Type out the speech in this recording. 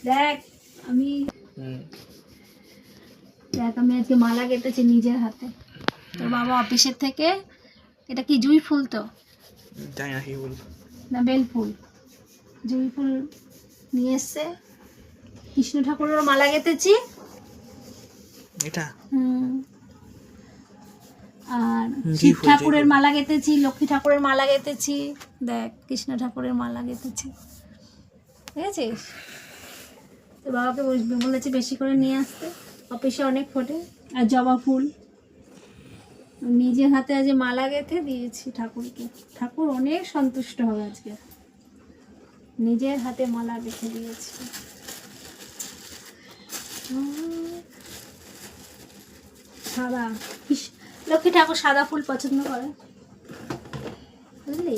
দেখ আমি আজকে মালা গেঁথেছি নিজের হাতে। তোর বাবা অফিসের থেকে, এটা কি জুঁই ফুল তো জানি না কি ফুল না বেল ফুল, জুঁই ফুল নিয়ে এসছে। কৃষ্ণ ঠাকুরের মালা গেঁথেছি এটা। আর শিব ঠাকুরের মালা গেঁথেছি, লক্ষ্মী ঠাকুরের মালা গেঁথেছি, দেখ কৃষ্ণ ঠাকুরের মালা গেঁথেছি, ঠিক আছে? তো বাবাকে বলেছি বেশি করে নিয়ে আসতে, অফিসে অনেক ফোটে। আর জবা ফুল নিজের হাতে আজ মালা গেঁথে দিয়েছি ঠাকুরকে। ঠাকুর অনেক সন্তুষ্ট হবে আজকে, নিজের হাতে মালা গেঁথে দিয়েছি। সাদা, লক্ষ্মী ঠাকুর সাদা ফুল পছন্দ করে, বুঝলি?